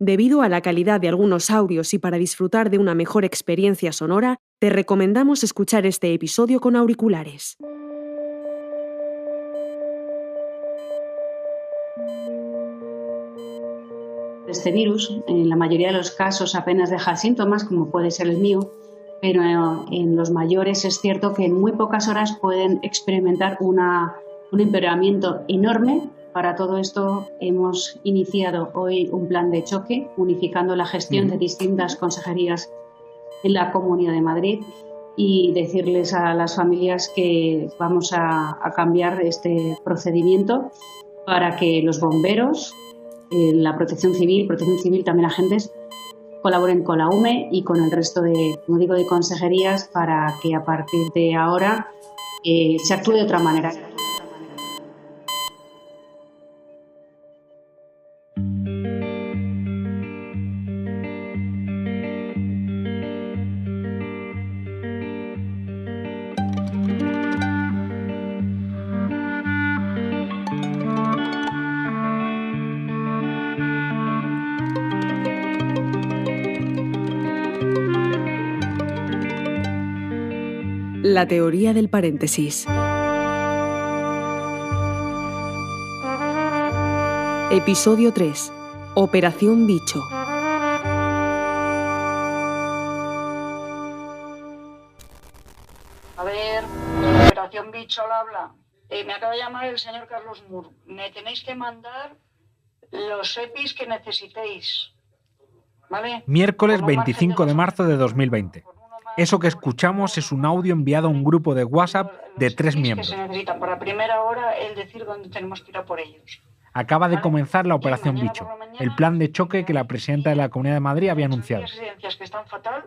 Debido a la calidad de algunos audios y para disfrutar de una mejor experiencia sonora, te recomendamos escuchar este episodio con auriculares. Este virus, en la mayoría de los casos, apenas deja síntomas, como puede ser el mío, pero en los mayores es cierto que en muy pocas horas pueden experimentar un empeoramiento enorme. Para todo esto hemos iniciado hoy un plan de choque, unificando la gestión de distintas consejerías en la Comunidad de Madrid, y decirles a las familias que vamos a cambiar este procedimiento para que los bomberos, la Protección Civil también agentes, colaboren con la UME y con el resto de, como digo, de consejerías para que a partir de ahora se actúe de otra manera. La teoría del paréntesis. Episodio 3. Operación Bicho. A ver, Operación Bicho al habla. Me acaba de llamar el señor Carlos Moore. Me tenéis que mandar los EPIs que necesitéis. ¿Vale? Miércoles 25 de marzo de 2020. Eso que escuchamos es un audio enviado a un grupo de WhatsApp de 3 miembros. Que se necesitan para primera hora el decir dónde tenemos que ir a por ellos. Acaba de comenzar la Operación Bicho, el plan de choque que la presidenta de la Comunidad de Madrid había anunciado. Hay residencias que están fatal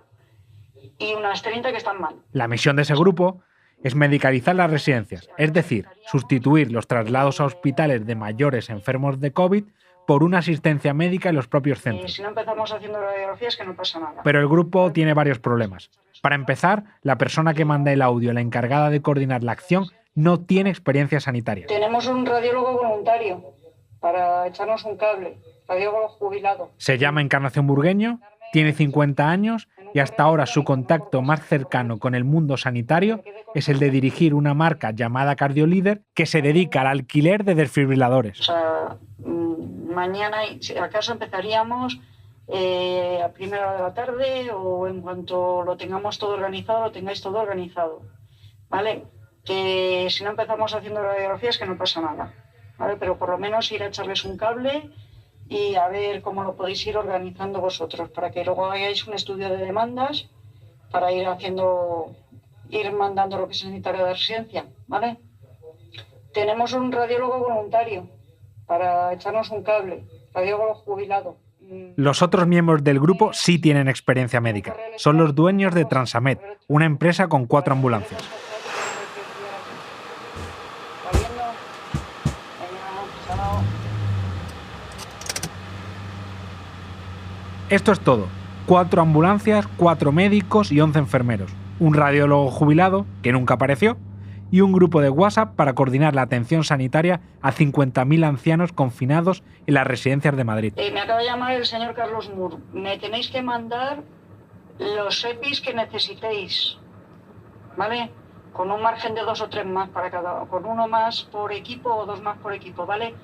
y unas 30 que están mal. La misión de ese grupo es medicalizar las residencias, es decir, sustituir los traslados a hospitales de mayores enfermos de COVID por una asistencia médica en los propios centros. Si no empezamos haciendo radiografías, que no pasa nada. Pero el grupo tiene varios problemas. Para empezar, la persona que manda el audio, la encargada de coordinar la acción, no tiene experiencia sanitaria. Tenemos un radiólogo voluntario para echarnos un cable, radiólogo jubilado. Se llama Encarnación Burgueño, tiene 50 años y hasta ahora su contacto más cercano con el mundo sanitario es el de dirigir una marca llamada Cardiolíder que se dedica al alquiler de desfibriladores. O sea, mañana, si acaso, empezaríamos a primera hora de la tarde o en cuanto lo tengamos todo organizado, lo tengáis todo organizado, ¿vale? Que si no empezamos haciendo radiografías, que no pasa nada, ¿vale? Pero por lo menos ir a echarles un cable y a ver cómo lo podéis ir organizando vosotros, para que luego hagáis un estudio de demandas para ir mandando lo que se necesita de la residencia, ¿vale? Tenemos un radiólogo voluntario para echarnos un cable, radiólogo jubilado. Los otros miembros del grupo sí tienen experiencia médica. Son los dueños de Transamed, una empresa con 4 ambulancias. Esto es todo. 4 ambulancias, 4 médicos y 11 enfermeros. Un radiólogo jubilado, que nunca apareció, y un grupo de WhatsApp para coordinar la atención sanitaria a 50.000 ancianos confinados en las residencias de Madrid. Me acaba de llamar el señor Carlos Moore. Me tenéis que mandar los EPIs que necesitéis, ¿vale? Con un margen de 2 o 3 más para cada uno, con uno más por equipo o 2 más por equipo, ¿vale?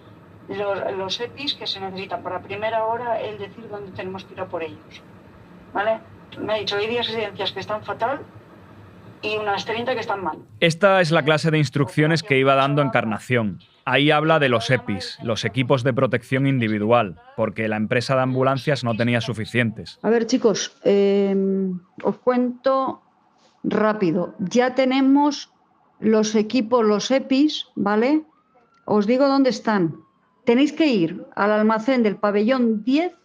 Los EPIs que se necesitan para primera hora, el decir dónde tenemos que ir a por ellos, ¿vale? Me ha dicho, hay 10 residencias que están fatal y unas 30 que están mal. Esta es la clase de instrucciones que iba dando Encarnación. Ahí habla de los EPIs, los equipos de protección individual, porque la empresa de ambulancias no tenía suficientes. A ver, chicos, os cuento rápido. Ya tenemos los equipos, los EPIs, ¿vale? Os digo dónde están. Tenéis que ir al almacén del pabellón 10,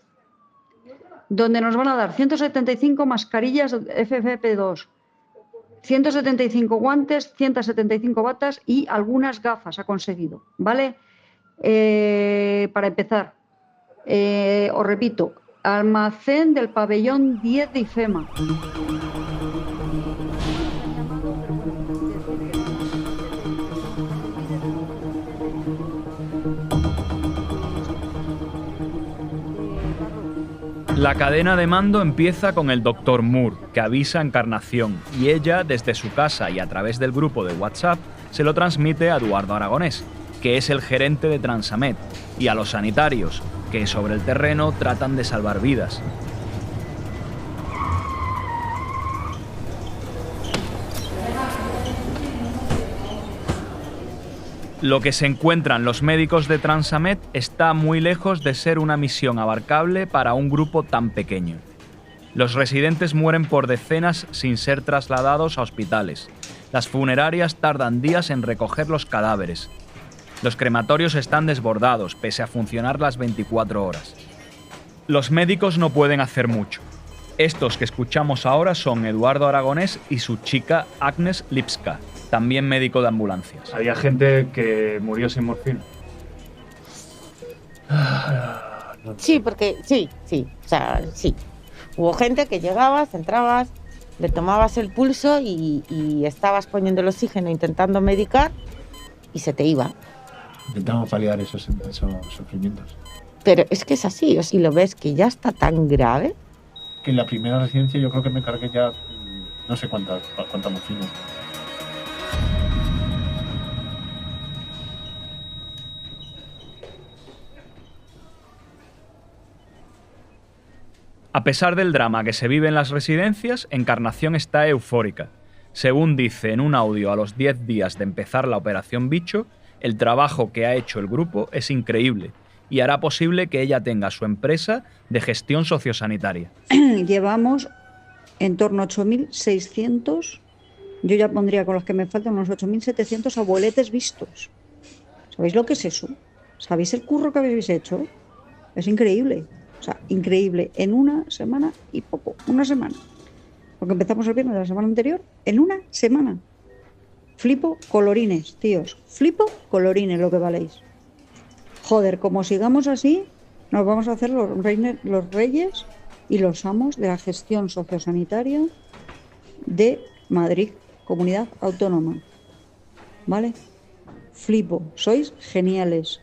donde nos van a dar 175 mascarillas FFP2, 175 guantes, 175 batas y algunas gafas ha conseguido, ¿vale? Para empezar, os repito, almacén del pabellón 10 de IFEMA. La cadena de mando empieza con el Dr. Moore, que avisa a Encarnación, y ella, desde su casa y a través del grupo de WhatsApp, se lo transmite a Eduardo Aragonés, que es el gerente de Transamed, y a los sanitarios, que sobre el terreno tratan de salvar vidas. Lo que se encuentran los médicos de Transamed está muy lejos de ser una misión abarcable para un grupo tan pequeño. Los residentes mueren por decenas sin ser trasladados a hospitales. Las funerarias tardan días en recoger los cadáveres. Los crematorios están desbordados, pese a funcionar las 24 horas. Los médicos no pueden hacer mucho. Estos que escuchamos ahora son Eduardo Aragonés y su chica Agnes Lipska, también médico de ambulancias. Había gente que murió sin morfina. Sí, porque sí. Hubo gente que llegabas, entrabas, le tomabas el pulso y estabas poniendo el oxígeno, intentando medicar y se te iba. Intentamos paliar esos sufrimientos. Pero es que es así, o si lo ves que ya está tan grave. Que en la primera residencia yo creo que me cargué ya no sé cuánta morfina. A pesar del drama que se vive en las residencias, Encarnación está eufórica. Según dice en un audio a los 10 días de empezar la Operación Bicho, el trabajo que ha hecho el grupo es increíble y hará posible que ella tenga su empresa de gestión sociosanitaria. Llevamos en torno a 8.600, yo ya pondría con los que me faltan unos 8.700 abueletes vistos. ¿Sabéis lo que es eso? ¿Sabéis el curro que habéis hecho? Es increíble. O sea, increíble. En una semana y poco. Una semana. Porque empezamos el viernes de la semana anterior. En una semana. Flipo colorines, tíos. Flipo colorines lo que valéis. Joder, como sigamos así, nos vamos a hacer los reyes y los amos de la gestión sociosanitaria de Madrid, comunidad autónoma. ¿Vale? Flipo. Sois geniales.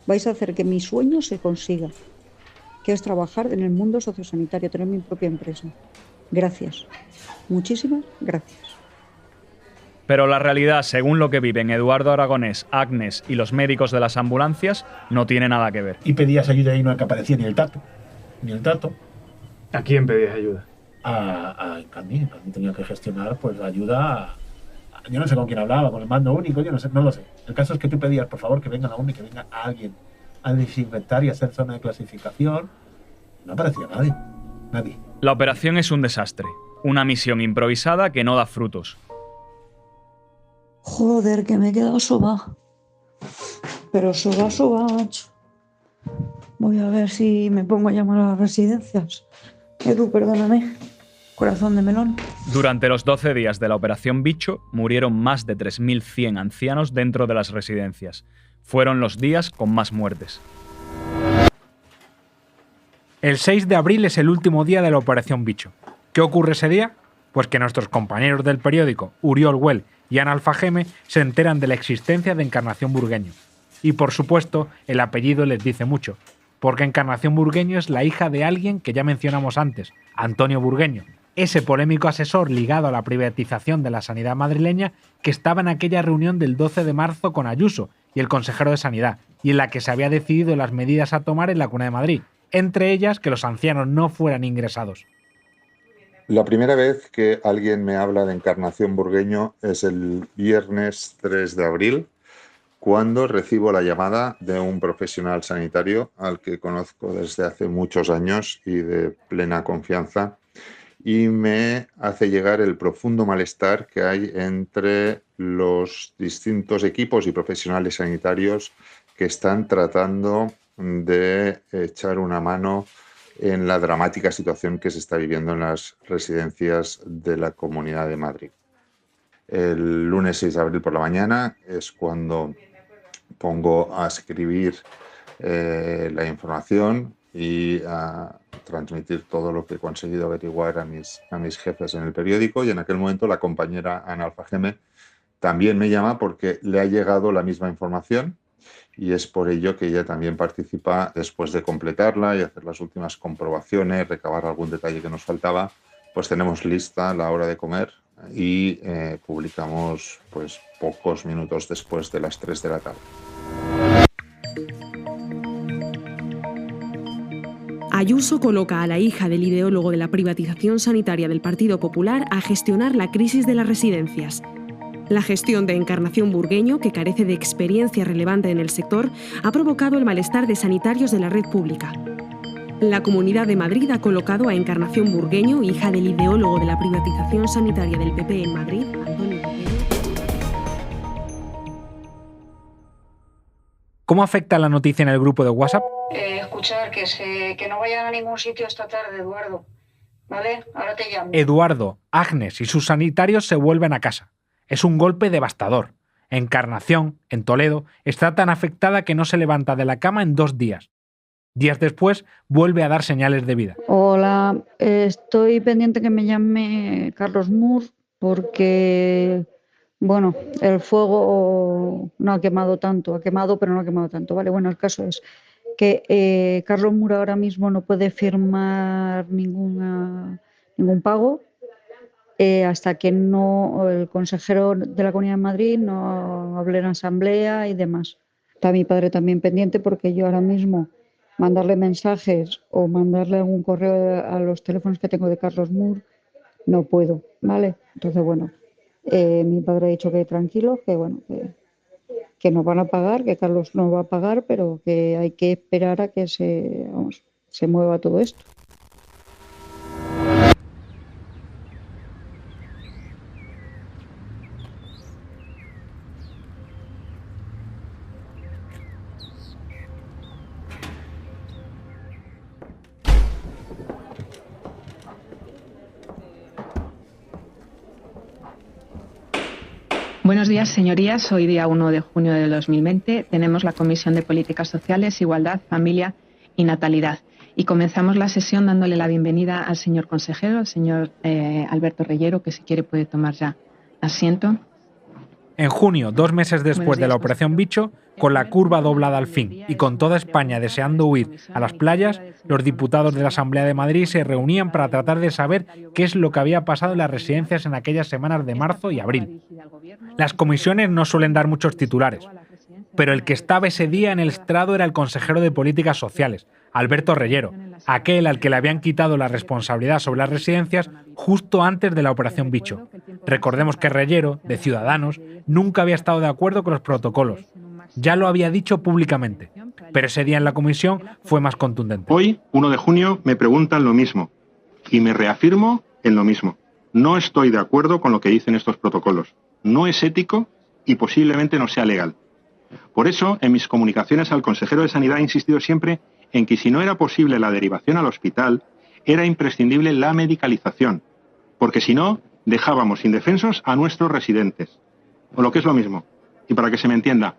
Vais a hacer que mi sueño se consiga, que es trabajar en el mundo sociosanitario, tener mi propia empresa. Gracias. Muchísimas gracias. Pero la realidad, según lo que viven Eduardo Aragonés, Agnes y los médicos de las ambulancias, no tiene nada que ver. Y pedías ayuda y no aparecía ni el tato. ¿A quién pedías ayuda? A Candí tenía que gestionar pues la ayuda. Yo no sé con quién hablaba, con el mando único, yo no lo sé. El caso es que tú pedías, por favor, que venga la ONU, que venga alguien a desinfectar y hacer zona de clasificación. No aparecía nadie. La operación es un desastre, una misión improvisada que no da frutos. Joder, que me he quedado soba. Pero soba, macho. Voy a ver si me pongo a llamar a las residencias. Edu, perdóname. Corazón de melón. Durante los 12 días de la Operación Bicho, murieron más de 3.100 ancianos dentro de las residencias. Fueron los días con más muertes. El 6 de abril es el último día de la Operación Bicho. ¿Qué ocurre ese día? Pues que nuestros compañeros del periódico, Uriol Güell y Ana Alfajeme, se enteran de la existencia de Encarnación Burgueño. Y por supuesto, el apellido les dice mucho, porque Encarnación Burgueño es la hija de alguien que ya mencionamos antes, Antonio Burgueño, ese polémico asesor ligado a la privatización de la sanidad madrileña que estaba en aquella reunión del 12 de marzo con Ayuso y el consejero de Sanidad, y en la que se había decidido las medidas a tomar en la Comunidad de Madrid, entre ellas que los ancianos no fueran ingresados. La primera vez que alguien me habla de Encarnación Burgueño es el viernes 3 de abril, cuando recibo la llamada de un profesional sanitario al que conozco desde hace muchos años y de plena confianza, y me hace llegar el profundo malestar que hay entre los distintos equipos y profesionales sanitarios que están tratando de echar una mano en la dramática situación que se está viviendo en las residencias de la Comunidad de Madrid. El lunes 6 de abril por la mañana es cuando pongo a escribir la información y a transmitir todo lo que he conseguido averiguar a mis jefes en el periódico, y en aquel momento la compañera Ana Alfajeme también me llama porque le ha llegado la misma información y es por ello que ella también participa después de completarla y hacer las últimas comprobaciones, recabar algún detalle que nos faltaba. Pues tenemos lista la hora de comer y publicamos pues pocos minutos después de las 3 de la tarde. Ayuso coloca a la hija del ideólogo de la privatización sanitaria del Partido Popular a gestionar la crisis de las residencias. La gestión de Encarnación Burgueño, que carece de experiencia relevante en el sector, ha provocado el malestar de sanitarios de la red pública. La Comunidad de Madrid ha colocado a Encarnación Burgueño, hija del ideólogo de la privatización sanitaria del PP en Madrid, Antonio Burgueño. ¿Cómo afecta la noticia en el grupo de WhatsApp? Escuchar, que no vayan a ningún sitio esta tarde, Eduardo. ¿Vale? Ahora te llamo. Eduardo, Agnes y sus sanitarios se vuelven a casa. Es un golpe devastador. Encarnación, en Toledo, está tan afectada que no se levanta de la cama en 2 días. Días después, vuelve a dar señales de vida. Hola, estoy pendiente que me llame Carlos Moore porque, bueno, el fuego no ha quemado tanto, ha quemado pero no ha quemado tanto, ¿vale? Bueno, el caso es que Carlos Moore ahora mismo no puede firmar ningún pago hasta que no el consejero de la Comunidad de Madrid no hable en asamblea y demás. Está mi padre también pendiente porque yo ahora mismo mandarle mensajes o mandarle algún correo a los teléfonos que tengo de Carlos Moore no puedo, ¿vale? Entonces, bueno, mi padre ha dicho que tranquilo, que bueno, que nos van a pagar, que Carlos no va a pagar, pero que hay que esperar a que se mueva todo esto. Buenos días, señorías. Hoy, día 1 de junio de 2020, tenemos la Comisión de Políticas Sociales, Igualdad, Familia y Natalidad. Y comenzamos la sesión dándole la bienvenida al señor consejero, al señor Alberto Reyero, que si quiere puede tomar ya asiento. En junio, 2 meses después de la Operación Bicho, con la curva doblada al fin y con toda España deseando huir a las playas, los diputados de la Asamblea de Madrid se reunían para tratar de saber qué es lo que había pasado en las residencias en aquellas semanas de marzo y abril. Las comisiones no suelen dar muchos titulares, pero el que estaba ese día en el estrado era el consejero de Políticas Sociales, Alberto Reyero, aquel al que le habían quitado la responsabilidad sobre las residencias justo antes de la Operación Bicho. Recordemos que Reyero, de Ciudadanos, nunca había estado de acuerdo con los protocolos. Ya lo había dicho públicamente, pero ese día en la comisión fue más contundente. Hoy, 1 de junio, me preguntan lo mismo y me reafirmo en lo mismo. No estoy de acuerdo con lo que dicen estos protocolos. No es ético y posiblemente no sea legal. Por eso, en mis comunicaciones al consejero de Sanidad he insistido siempre en que si no era posible la derivación al hospital, era imprescindible la medicalización, porque si no, dejábamos indefensos a nuestros residentes. O lo que es lo mismo, y para que se me entienda,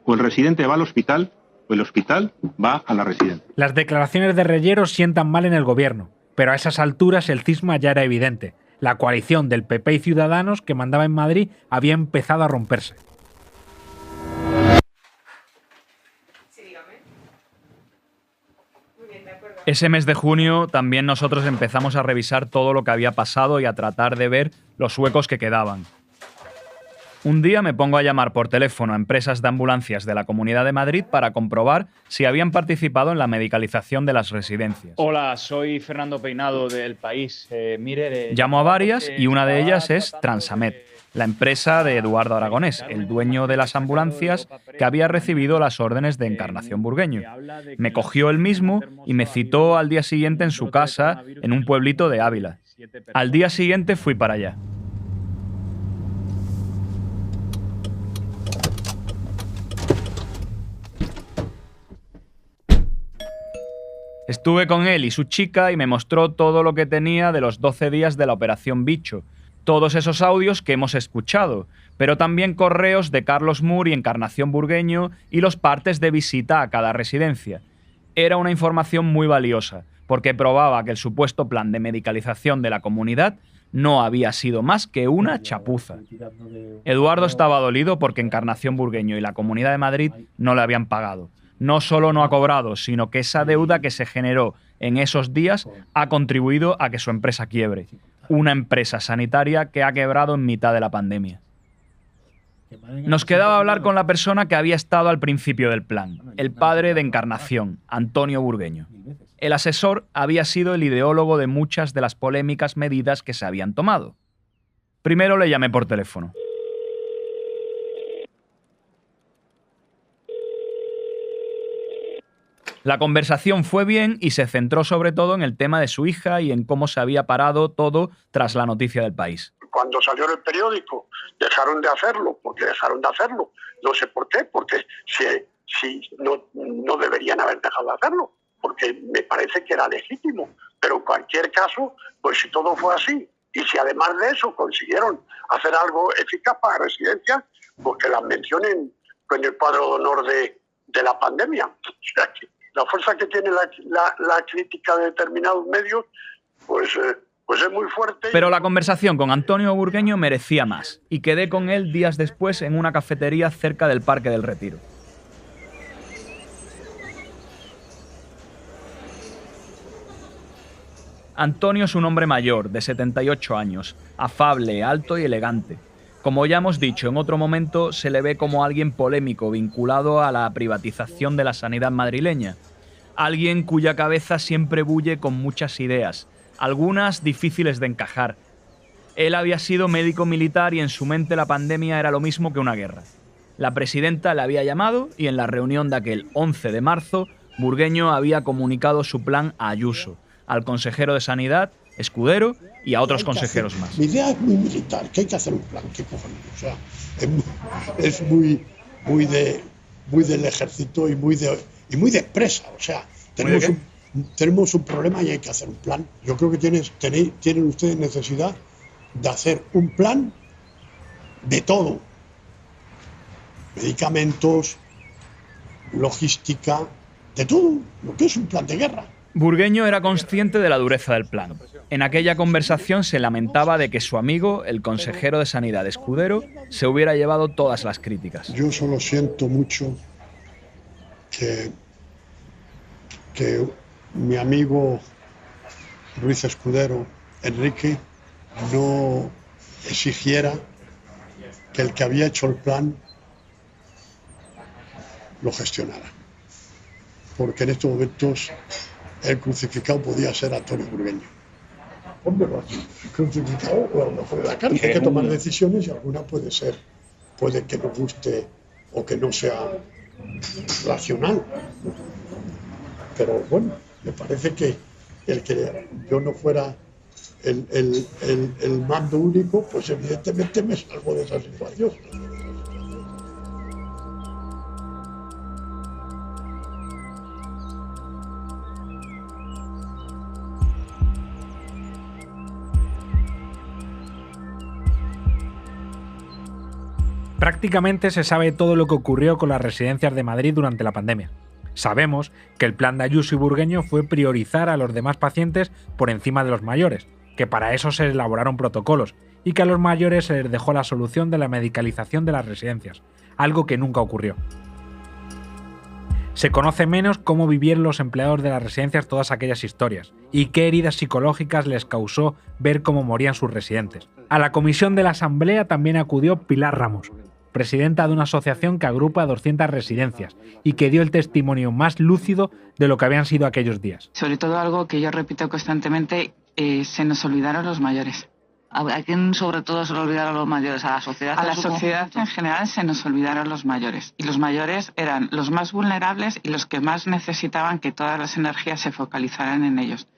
o el residente va al hospital o el hospital va a la residencia. Las declaraciones de Reyero sientan mal en el gobierno, pero a esas alturas el cisma ya era evidente. La coalición del PP y Ciudadanos que mandaba en Madrid había empezado a romperse. Ese mes de junio también nosotros empezamos a revisar todo lo que había pasado y a tratar de ver los huecos que quedaban. Un día me pongo a llamar por teléfono a empresas de ambulancias de la Comunidad de Madrid para comprobar si habían participado en la medicalización de las residencias. Hola, soy Fernando Peinado del País. Llamo a varias y una de ellas es Transamed, la empresa de Eduardo Aragonés, el dueño de las ambulancias que había recibido las órdenes de Encarnación Burgueño. Me cogió él mismo y me citó al día siguiente en su casa en un pueblito de Ávila. Al día siguiente fui para allá. Estuve con él y su chica y me mostró todo lo que tenía de los 12 días de la Operación Bicho. Todos esos audios que hemos escuchado, pero también correos de Carlos Moore y Encarnación Burgueño y los partes de visita a cada residencia. Era una información muy valiosa, porque probaba que el supuesto plan de medicalización de la comunidad no había sido más que una chapuza. Eduardo estaba dolido porque Encarnación Burgueño y la Comunidad de Madrid no le habían pagado. No solo no ha cobrado, sino que esa deuda que se generó en esos días ha contribuido a que su empresa quiebre. Una empresa sanitaria que ha quebrado en mitad de la pandemia. Nos quedaba hablar con la persona que había estado al principio del plan, el padre de Encarnación, Antonio Burgueño. El asesor había sido el ideólogo de muchas de las polémicas medidas que se habían tomado. Primero le llamé por teléfono. La conversación fue bien y se centró sobre todo en el tema de su hija y en cómo se había parado todo tras la noticia del País. Cuando salió en el periódico dejaron de hacerlo, porque dejaron de hacerlo. No sé por qué, porque si no deberían haber dejado de hacerlo, porque me parece que era legítimo. Pero en cualquier caso, pues si todo fue así, y si además de eso consiguieron hacer algo eficaz para residencias, pues que las mencionen en el cuadro de honor de la pandemia. O sea, que la fuerza que tiene la crítica de determinados medios, pues es muy fuerte. Pero la conversación con Antonio Burgueño merecía más, y quedé con él días después en una cafetería cerca del Parque del Retiro. Antonio es un hombre mayor, de 78 años, afable, alto y elegante. Como ya hemos dicho en otro momento, se le ve como alguien polémico vinculado a la privatización de la sanidad madrileña. Alguien cuya cabeza siempre bulle con muchas ideas, algunas difíciles de encajar. Él había sido médico militar y en su mente la pandemia era lo mismo que una guerra. La presidenta le había llamado y en la reunión de aquel 11 de marzo, Burgueño había comunicado su plan a Ayuso, al consejero de Sanidad, Escudero, y a otros consejeros más. Mi idea es muy militar, que hay que hacer un plan, ¿qué cojones? O sea, es muy del ejército y muy de empresa. O sea, tenemos un problema y hay que hacer un plan. Yo creo que tienen ustedes necesidad de hacer un plan de todo. Medicamentos, logística, de todo, lo que es un plan de guerra. Burgueño era consciente de la dureza del plan. En aquella conversación se lamentaba de que su amigo, el consejero de Sanidad Escudero, se hubiera llevado todas las críticas. Yo solo siento mucho que mi amigo Ruiz Escudero, Enrique, no exigiera que el que había hecho el plan lo gestionara. Porque en estos momentos el crucificado podía ser Antonio Burgueño. Hombre, crucificado o a lo mejor de la cárcel. Hay que tomar decisiones y alguna puede que nos guste o que no sea racional. Pero bueno, me parece que el que yo no fuera el mando único, pues evidentemente me salvo de esa situación. Prácticamente se sabe todo lo que ocurrió con las residencias de Madrid durante la pandemia. Sabemos que el plan de Ayuso y Burgueño fue priorizar a los demás pacientes por encima de los mayores, que para eso se elaboraron protocolos, y que a los mayores se les dejó la solución de la medicalización de las residencias, algo que nunca ocurrió. Se conoce menos cómo vivieron los empleados de las residencias todas aquellas historias, y qué heridas psicológicas les causó ver cómo morían sus residentes. A la comisión de la Asamblea también acudió Pilar Ramos, presidenta de una asociación que agrupa a 200 residencias y que dio el testimonio más lúcido de lo que habían sido aquellos días. Sobre todo algo que yo repito constantemente, se nos olvidaron los mayores. ¿A quién sobre todo se le olvidaron los mayores? ¿A la sociedad? A la sociedad en general se nos olvidaron los mayores. Y los mayores eran los más vulnerables y los que más necesitaban que todas las energías se focalizaran en ellos.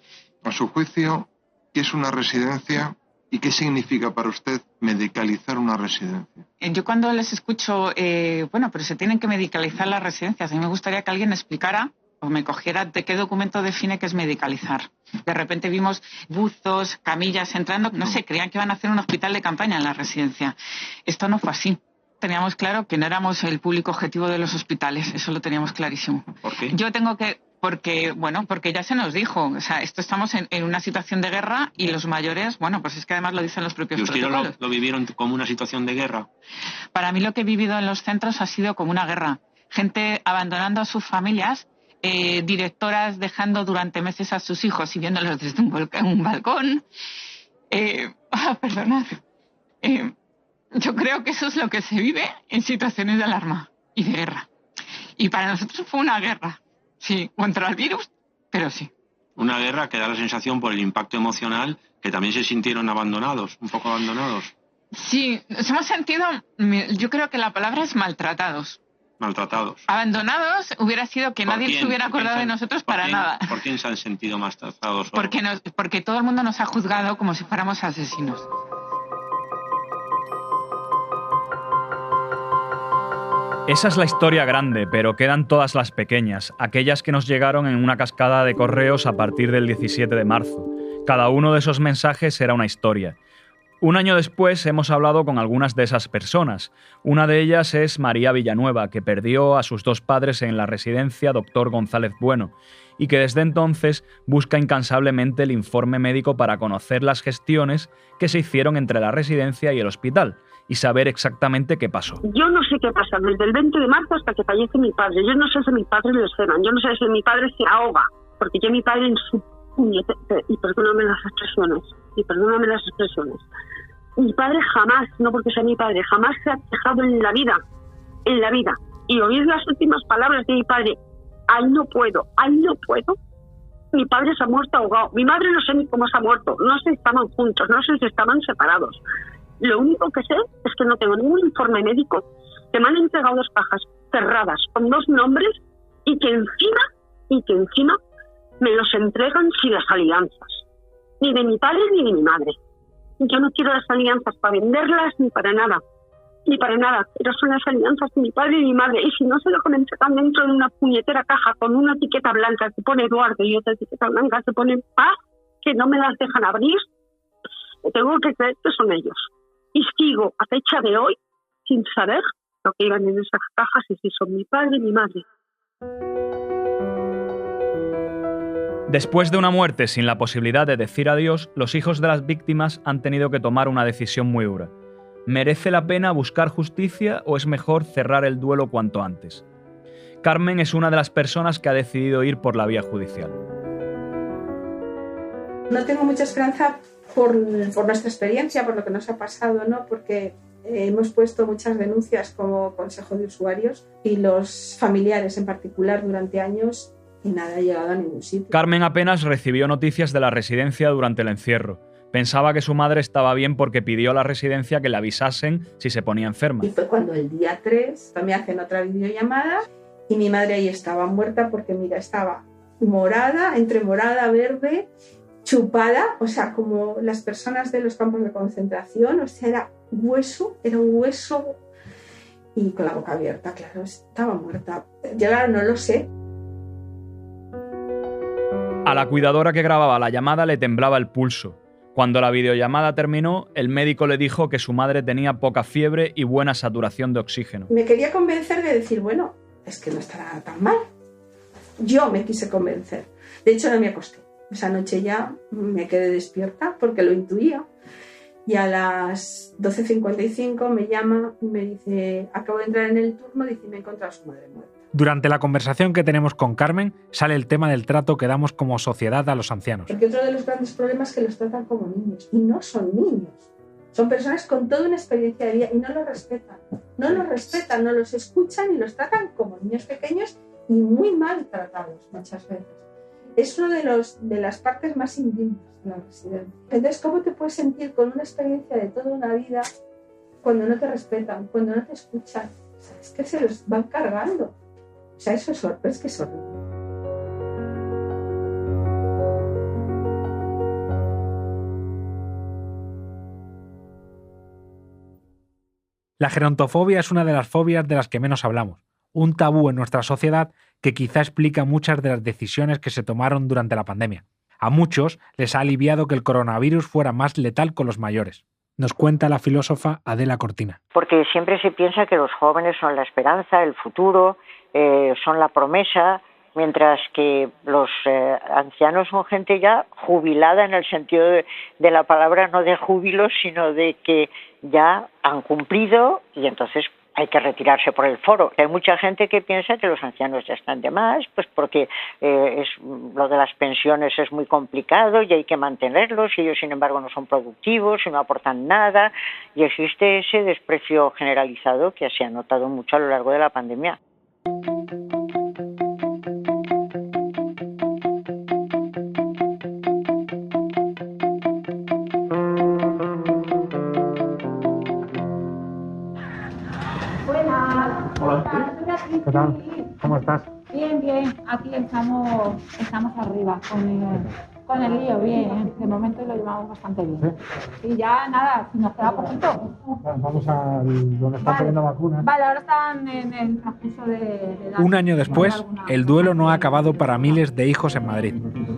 A su juicio, ¿qué es una residencia y qué significa para usted medicalizar una residencia? Yo cuando les escucho, pero se tienen que medicalizar las residencias, a mí me gustaría que alguien explicara o me cogiera de qué documento define qué es medicalizar. De repente vimos buzos, camillas entrando, no sé, creían que iban a hacer un hospital de campaña en la residencia. Esto no fue así. Teníamos claro que no éramos el público objetivo de los hospitales, eso lo teníamos clarísimo. ¿Por qué? Yo tengo que porque ya se nos dijo, o sea, estamos en una situación de guerra y los mayores, bueno, pues es que además lo dicen los propios protocolos. ¿Y ustedes lo vivieron como una situación de guerra? Para mí lo que he vivido en los centros ha sido como una guerra. Gente abandonando a sus familias, directoras dejando durante meses a sus hijos y viéndolos desde un balcón. Perdonad. Yo creo que eso es lo que se vive en situaciones de alarma y de guerra. Y para nosotros fue una guerra, sí, contra el virus, pero sí. Una guerra que da la sensación por el impacto emocional que también se sintieron abandonados, un poco abandonados. Sí, nos hemos sentido, yo creo que la palabra es maltratados. Maltratados. Abandonados hubiera sido que nadie se hubiera acordado de nosotros para nada. ¿Por quién se han sentido maltratados? Porque todo el mundo nos ha juzgado como si fuéramos asesinos. Esa es la historia grande, pero quedan todas las pequeñas, aquellas que nos llegaron en una cascada de correos a partir del 17 de marzo. Cada uno de esos mensajes era una historia. Un año después hemos hablado con algunas de esas personas. Una de ellas es María Villanueva, que perdió a sus 2 padres en la residencia Dr. González Bueno y que desde entonces busca incansablemente el informe médico para conocer las gestiones que se hicieron entre la residencia y el hospital y saber exactamente qué pasó. Yo no sé qué pasa desde el 20 de marzo hasta que fallece mi padre. Yo no sé si mi padre le cenan, yo no sé si mi padre se ahoga, porque yo mi padre en su puñete, y perdóname las expresiones, mi padre jamás, no porque sea mi padre, jamás se ha quejado en la vida, y oír las últimas palabras de mi padre, ay no puedo, mi padre se ha muerto ahogado, mi madre no sé ni cómo se ha muerto, no sé si estaban juntos, no sé si estaban separados, lo único que sé es que no tengo ningún informe médico, que me han entregado 2 cajas cerradas con 2 nombres y que encima me los entregan sin las alianzas, ni de mi padre ni de mi madre. Yo no quiero las alianzas para venderlas ni para nada, pero son las alianzas de mi padre y mi madre, y si no se lo entregan dentro de una puñetera caja con una etiqueta blanca que pone Eduardo y otra etiqueta blanca que pone Paz, que no me las dejan abrir, tengo que creer que son ellos. Y sigo a fecha de hoy sin saber lo que iban en esas cajas y si son mi padre y mi madre. Después de una muerte sin la posibilidad de decir adiós, los hijos de las víctimas han tenido que tomar una decisión muy dura. ¿Merece la pena buscar justicia o es mejor cerrar el duelo cuanto antes? Carmen es una de las personas que ha decidido ir por la vía judicial. No tengo mucha esperanza por nuestra experiencia, por lo que nos ha pasado, ¿no? Porque hemos puesto muchas denuncias como Consejo de Usuarios y los familiares en particular durante años y nada ha llegado a ningún sitio. Carmen apenas recibió noticias de la residencia durante el encierro. Pensaba que su madre estaba bien porque pidió a la residencia que le avisasen si se ponía enferma. Y fue cuando el día 3 me hacen otra videollamada y mi madre ahí estaba muerta porque, mira, estaba morada, entre morada, verde, chupada, o sea, como las personas de los campos de concentración, o sea, era un hueso y con la boca abierta, claro, estaba muerta. Yo ahora no lo sé. A la cuidadora que grababa la llamada le temblaba el pulso. Cuando la videollamada terminó, el médico le dijo que su madre tenía poca fiebre y buena saturación de oxígeno. Me quería convencer de decir, bueno, es que no estará tan mal. Yo me quise convencer. De hecho, no me acosté. Esa noche ya me quedé despierta porque lo intuía. Y a las 12:55 me llama y me dice, acabo de entrar en el turno, dice, me he encontrado a su madre muerta. Durante la conversación que tenemos con Carmen sale el tema del trato que damos como sociedad a los ancianos. Porque otro de los grandes problemas es que los tratan como niños. Y no son niños. Son personas con toda una experiencia de vida y no los respetan. No los respetan, no los escuchan y los tratan como niños pequeños y muy mal tratados muchas veces. Es una de las partes más indignas de la residencia. Entonces, ¿cómo te puedes sentir con una experiencia de toda una vida cuando no te respetan, cuando no te escuchan? O sea, es que se los van cargando. O sea, eso es que es horrible. La gerontofobia es una de las fobias de las que menos hablamos. Un tabú en nuestra sociedad que quizá explica muchas de las decisiones que se tomaron durante la pandemia. A muchos les ha aliviado que el coronavirus fuera más letal con los mayores. Nos cuenta la filósofa Adela Cortina. Porque siempre se piensa que los jóvenes son la esperanza, el futuro, son la promesa, mientras que los ancianos son gente ya jubilada en el sentido de la palabra, no de júbilo, sino de que ya han cumplido y entonces hay que retirarse por el foro. Hay mucha gente que piensa que los ancianos ya están de más, pues porque lo de las pensiones es muy complicado y hay que mantenerlos y ellos sin embargo no son productivos y no aportan nada, y existe ese desprecio generalizado que se ha notado mucho a lo largo de la pandemia. Hola. ¿Qué tal? ¿Cómo estás? Bien, bien. Aquí estamos arriba con el lío, bien. De momento lo llevamos bastante bien. ¿Sí? Y ya nada, si nos queda poquito. Vamos a donde están poniendo vacunas. Vale, ahora están en el transcurso de Un año después, el duelo no ha acabado para miles de hijos en Madrid.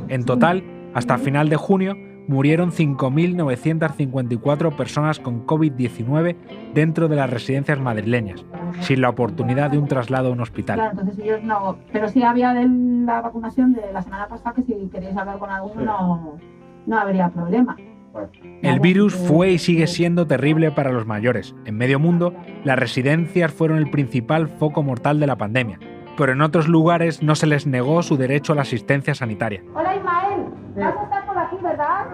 En total, hasta final de junio, murieron 5.954 personas con COVID-19 dentro de las residencias madrileñas, sin la oportunidad de un traslado a un hospital. Claro, entonces ellos no. Pero sí había de la vacunación de la semana pasada que si queréis hablar con alguno no habría problema. El virus fue y sigue siendo terrible para los mayores. En medio mundo, las residencias fueron el principal foco mortal de la pandemia, pero en otros lugares no se les negó su derecho a la asistencia sanitaria. Hola Ismael, vas a estar por aquí, ¿verdad?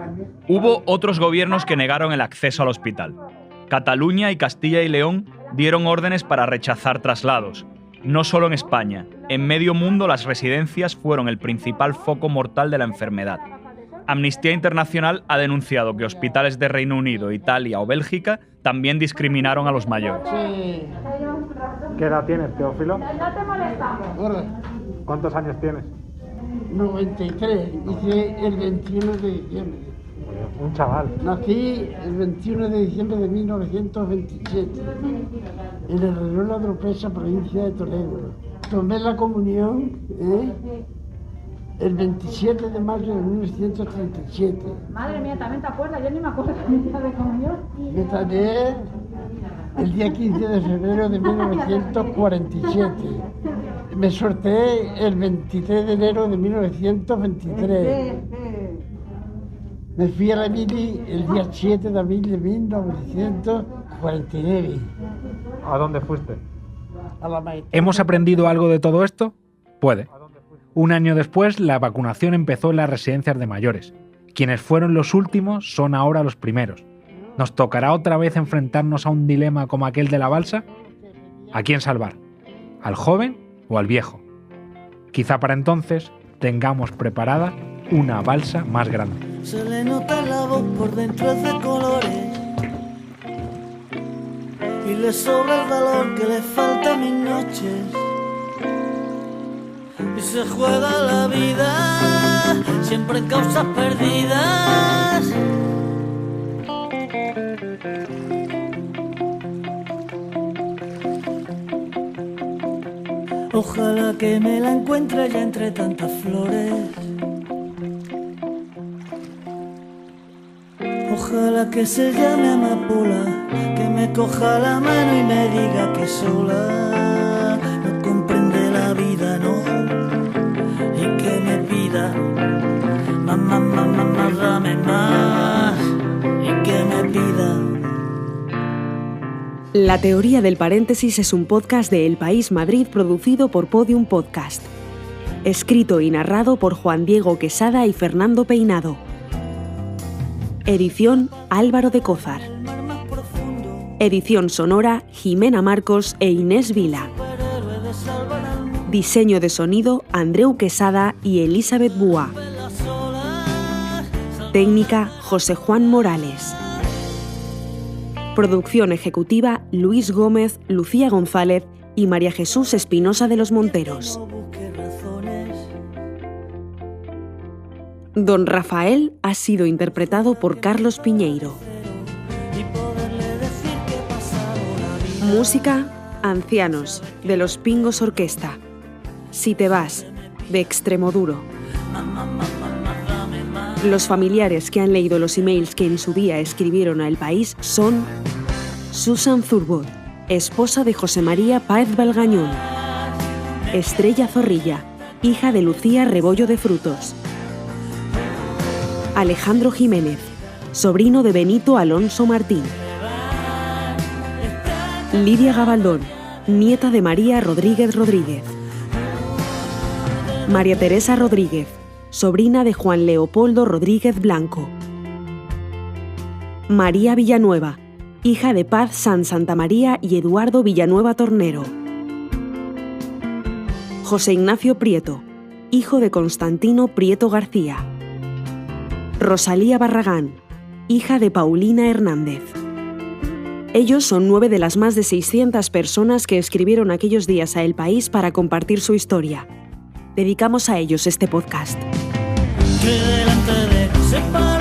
Hubo otros gobiernos que negaron el acceso al hospital. Cataluña y Castilla y León dieron órdenes para rechazar traslados. No solo en España, en medio mundo las residencias fueron el principal foco mortal de la enfermedad. Amnistía Internacional ha denunciado que hospitales de Reino Unido, Italia o Bélgica también discriminaron a los mayores. ¿Qué edad tienes, Teófilo? No te molestamos. ¿Cuántos años tienes? 93, hice el 21 de diciembre. Un chaval. Nací el 21 de diciembre de 1927 en el Reruelo de Oropesa, provincia de Toledo. Tomé la comunión el 27 de mayo de 1937. Madre mía, también te acuerdas, yo ni me acuerdo de mi día de comunión. Me tallé el día 15 de febrero de 1947. Me sorteé el 23 de enero de 1923. Me fui a la mili el día 7 de abril de 1949. ¿A dónde fuiste? A la maestría. ¿Hemos aprendido algo de todo esto? Puede. Un año después, la vacunación empezó en las residencias de mayores. Quienes fueron los últimos son ahora los primeros. ¿Nos tocará otra vez enfrentarnos a un dilema como aquel de la balsa? ¿A quién salvar? ¿Al joven o al viejo? Quizá para entonces tengamos preparada una balsa más grande. Se le nota la voz por dentro es de colores y le sobra el valor que le falta a mis noches. Y se juega la vida siempre en causas perdidas. Ojalá que me la encuentre ya entre tantas flores. Ojalá que se llame amapola, que me coja la mano y me diga que sola no comprende la vida, no, y que me pida mamá, mamá, mamá, dame más, y que me pida. La teoría del paréntesis es un podcast de El País Madrid producido por Podium Podcast. Escrito y narrado por Juan Diego Quesada y Fernando Peinado. Edición Álvaro de Cózar. Edición sonora Jimena Marcos e Inés Vila. Diseño de sonido Andreu Quesada y Elizabeth Búa. Técnica José Juan Morales. Producción ejecutiva Luis Gómez, Lucía González y María Jesús Espinosa de los Monteros. Don Rafael ha sido interpretado por Carlos Piñeiro. Música Ancianos, de Los Pingos Orquesta. Si te vas, de Extremoduro. Los familiares que han leído los emails que en su día escribieron a El País son Susan Zurbot, esposa de José María Páez Valgañón, Estrella Zorrilla, hija de Lucía Rebollo de Frutos. Alejandro Jiménez, sobrino de Benito Alonso Martín. Lidia Gabaldón, nieta de María Rodríguez Rodríguez. María Teresa Rodríguez, sobrina de Juan Leopoldo Rodríguez Blanco. María Villanueva, hija de Paz San Santamaría y Eduardo Villanueva Tornero. José Ignacio Prieto, hijo de Constantino Prieto García. Rosalía Barragán, hija de Paulina Hernández. Ellos son 9 de las más de 600 personas que escribieron aquellos días a El País para compartir su historia. Dedicamos a ellos este podcast. Que delante de